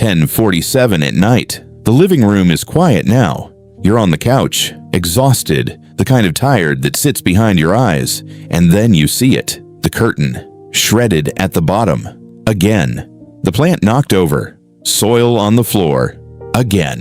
10:47 at night. The living room is quiet now. You're on the couch, exhausted, the kind of tired that sits behind your eyes, and then you see it, the curtain, shredded at the bottom. Again. The plant knocked over. Soil on the floor. Again.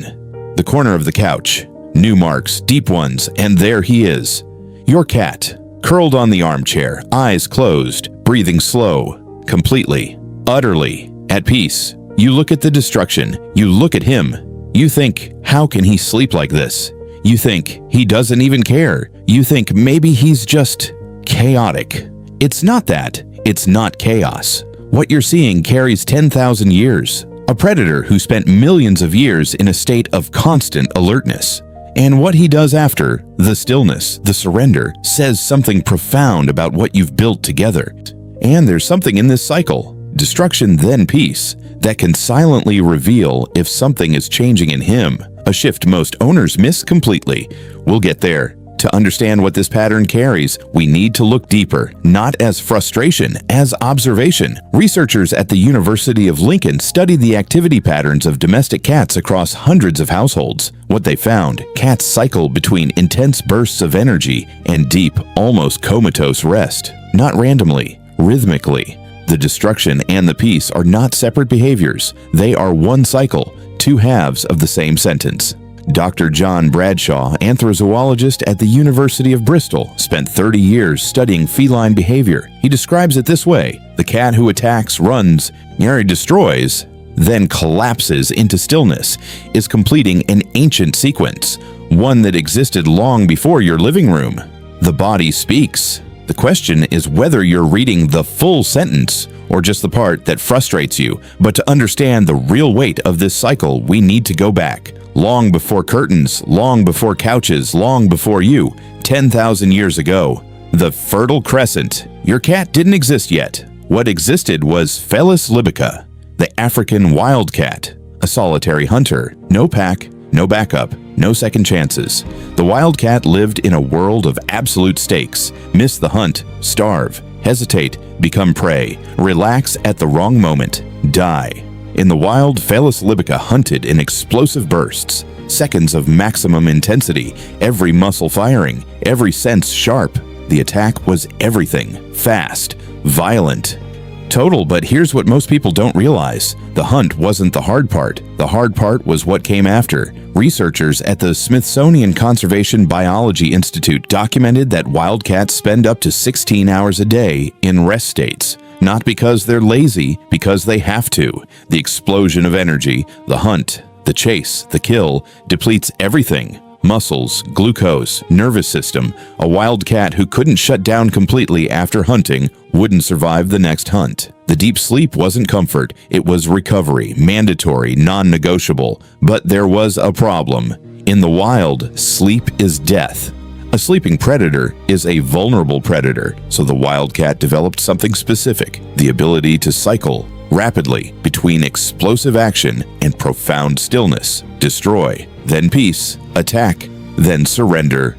The corner of the couch. New marks, deep ones, and there he is. Your cat, curled on the armchair, eyes closed, breathing slow, completely, utterly, at peace. You look at the destruction. You look at him. You think, how can he sleep like this? You think, he doesn't even care. You think maybe he's just chaotic. It's not that. It's not chaos. What you're seeing carries 10,000 years. A predator who spent millions of years in a state of constant alertness. And what he does after, the stillness, the surrender, says something profound about what you've built together. And there's something in this cycle, destruction then peace, that can silently reveal if something is changing in him, a shift most owners miss completely. We'll get there. To understand what this pattern carries, we need to look deeper, not as frustration, as observation. Researchers at the University of Lincoln studied the activity patterns of domestic cats across hundreds of households. What they found, cats cycle between intense bursts of energy and deep, almost comatose rest. Not randomly, rhythmically. The destruction and the peace are not separate behaviors. They are one cycle, two halves of the same sentence. Dr. John Bradshaw, anthrozoologist at the University of Bristol, spent 30 years studying feline behavior. He describes it this way: the cat who attacks, runs, nearly destroys, then collapses into stillness, is completing an ancient sequence, one that existed long before your living room. The body speaks. The question is whether you're reading the full sentence or just the part that frustrates you. But to understand the real weight of this cycle, we need to go back. Long before curtains, long before couches, long before you, 10,000 years ago. The Fertile Crescent. Your cat didn't exist yet. What existed was Felis libica, the African wildcat, a solitary hunter, no pack, no backup, no second chances. The wildcat lived in a world of absolute stakes. Miss the hunt, starve, hesitate, become prey, relax at the wrong moment, die. In the wild, Felis libica hunted in explosive bursts, seconds of maximum intensity, every muscle firing, every sense sharp. The attack was everything, fast, violent, total. But here's what most people don't realize. The hunt wasn't the hard part. The hard part was what came after. Researchers at the Smithsonian Conservation Biology Institute documented that wildcats spend up to 16 hours a day in rest states. Not because they're lazy, because they have to. The explosion of energy, the hunt, the chase, the kill, depletes everything. Muscles, glucose, nervous system. A wildcat who couldn't shut down completely after hunting wouldn't survive the next hunt. The deep sleep wasn't comfort, it was recovery, mandatory, non-negotiable. But there was a problem. In the wild, sleep is death. A sleeping predator is a vulnerable predator, so the wildcat developed something specific, the ability to cycle rapidly between explosive action and profound stillness, destroy, then peace, attack, then surrender.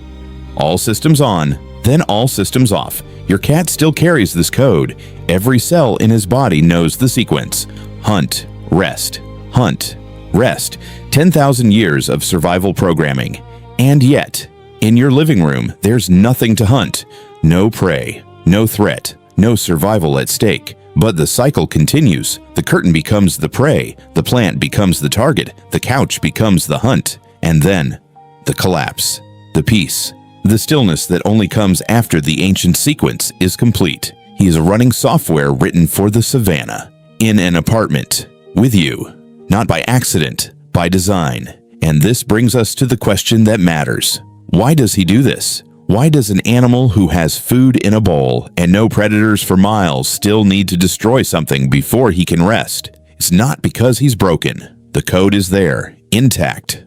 All systems on, then all systems off. Your cat still carries this code. Every cell in his body knows the sequence. Hunt, rest, hunt, rest. 10,000 years of survival programming. And yet, in your living room, there's nothing to hunt. No prey, no threat, no survival at stake. But the cycle continues. The curtain becomes the prey, the plant becomes the target, the couch becomes the hunt, and then the collapse, the peace, the stillness that only comes after the ancient sequence is complete. He is running software written for the savannah, in an apartment, with you, not by accident, by design. And this brings us to the question that matters. Why does he do this? Why does an animal who has food in a bowl and no predators for miles still need to destroy something before he can rest? It's not because he's broken. The code is there, intact.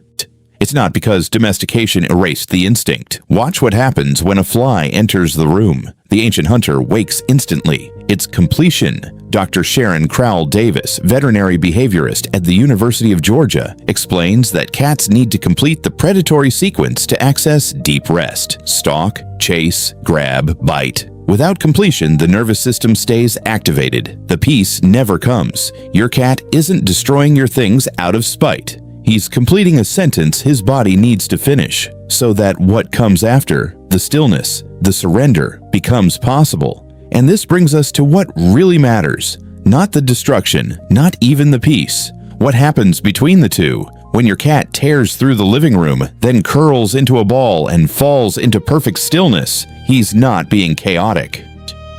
It's not because domestication erased the instinct. Watch what happens when a fly enters the room. The ancient hunter wakes instantly. It's completion. Dr. Sharon Crowell Davis, veterinary behaviorist at the University of Georgia, explains that cats need to complete the predatory sequence to access deep rest. Stalk, chase, grab, bite. Without completion, the nervous system stays activated. The peace never comes. Your cat isn't destroying your things out of spite. He's completing a sentence his body needs to finish, so that what comes after, the stillness, the surrender, becomes possible. And this brings us to what really matters. Not the destruction, not even the peace. What happens between the two? When your cat tears through the living room, then curls into a ball and falls into perfect stillness, he's not being chaotic.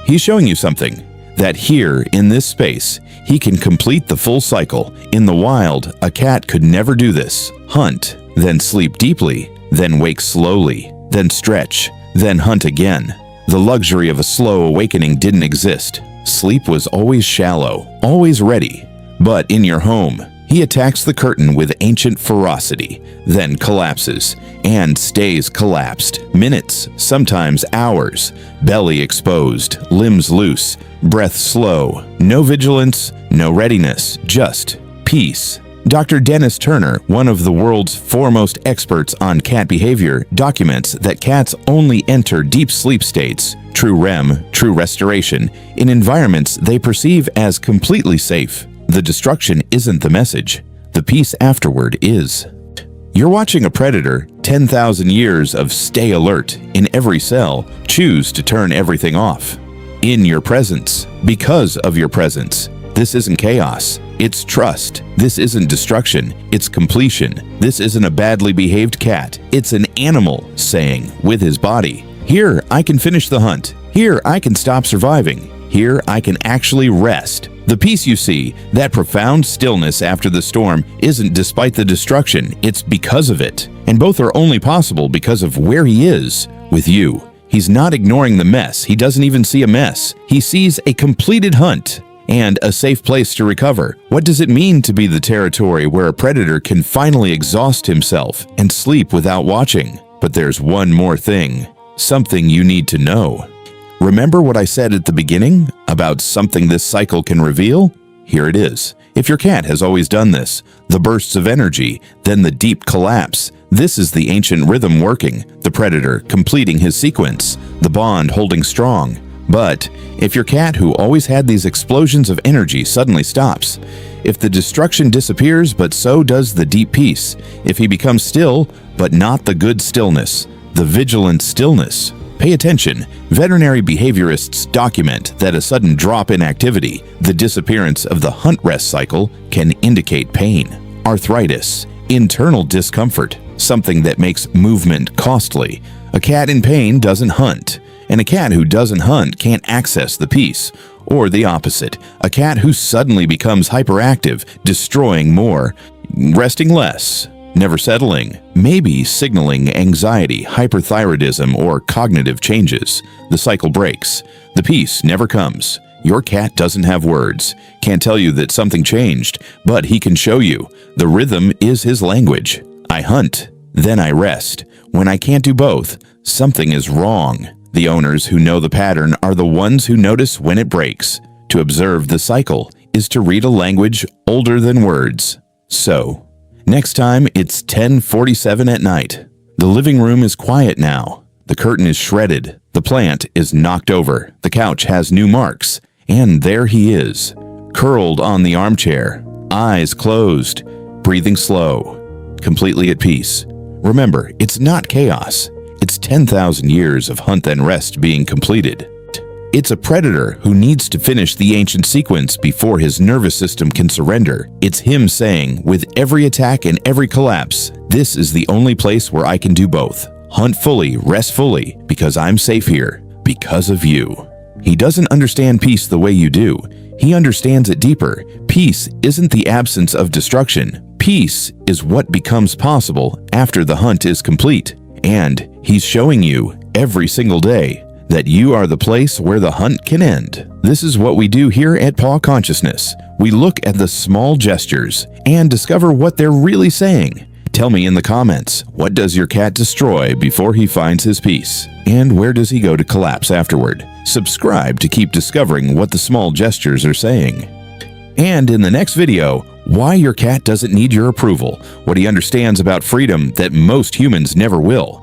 He's showing you something. That here, in this space, he can complete the full cycle. In the wild, a cat could never do this. Hunt, then sleep deeply, then wake slowly, then stretch, then hunt again. The luxury of a slow awakening didn't exist. Sleep was always shallow, always ready. But in your home, he attacks the curtain with ancient ferocity, then collapses, and stays collapsed. Minutes, sometimes hours, belly exposed, limbs loose, breath slow, no vigilance, no readiness, just peace. Dr. Dennis Turner, one of the world's foremost experts on cat behavior, documents that cats only enter deep sleep states, true REM, true restoration, in environments they perceive as completely safe. The destruction isn't the message. The peace afterward is. You're watching a predator, 10,000 years of stay alert in every cell, choose to turn everything off. In your presence, because of your presence. This isn't chaos, it's trust. This isn't destruction, it's completion. This isn't a badly behaved cat, it's an animal saying, with his body, here I can finish the hunt, here I can stop surviving, here I can actually rest. The peace you see, that profound stillness after the storm, isn't despite the destruction, it's because of it. And both are only possible because of where he is, with you. He's not ignoring the mess, he doesn't even see a mess. He sees a completed hunt and a safe place to recover. What does it mean to be the territory where a predator can finally exhaust himself and sleep without watching? But there's one more thing, something you need to know. Remember what I said at the beginning about something this cycle can reveal? Here it is. If your cat has always done this, the bursts of energy, then the deep collapse, this is the ancient rhythm working, the predator completing his sequence, the bond holding strong. But if your cat who always had these explosions of energy suddenly stops, if the destruction disappears but so does the deep peace, if he becomes still but not the good stillness, the vigilant stillness, pay attention. Veterinary behaviorists document that a sudden drop in activity, the disappearance of the hunt-rest cycle, can indicate pain, arthritis, internal discomfort, something that makes movement costly. A cat in pain doesn't hunt, and a cat who doesn't hunt can't access the peace. Or the opposite, a cat who suddenly becomes hyperactive, destroying more, resting less, never settling, maybe signaling anxiety, hyperthyroidism, or cognitive changes. The cycle breaks. The peace never comes. Your cat doesn't have words, can't tell you that something changed, but he can show you. The rhythm is his language. I hunt, then I rest. When I can't do both, something is wrong. The owners who know the pattern are the ones who notice when it breaks. To observe the cycle is to read a language older than words. So, next time it's 10:47 at night. The living room is quiet now. The curtain is shredded. The plant is knocked over. The couch has new marks. And there he is, curled on the armchair, eyes closed, breathing slow, completely at peace. Remember, it's not chaos. It's 10,000 years of hunt and rest being completed. It's a predator who needs to finish the ancient sequence before his nervous system can surrender. It's him saying, with every attack and every collapse, this is the only place where I can do both. Hunt fully, rest fully, because I'm safe here, because of you. He doesn't understand peace the way you do. He understands it deeper. Peace isn't the absence of destruction. Peace is what becomes possible after the hunt is complete. And he's showing you every single day that you are the place where the hunt can end. This is what we do here at Paw Consciousness. We look at the small gestures and discover what they're really saying. Tell me in the comments, what does your cat destroy before he finds his peace? And where does he go to collapse afterward? Subscribe to keep discovering what the small gestures are saying. And in the next video, why your cat doesn't need your approval, what he understands about freedom that most humans never will.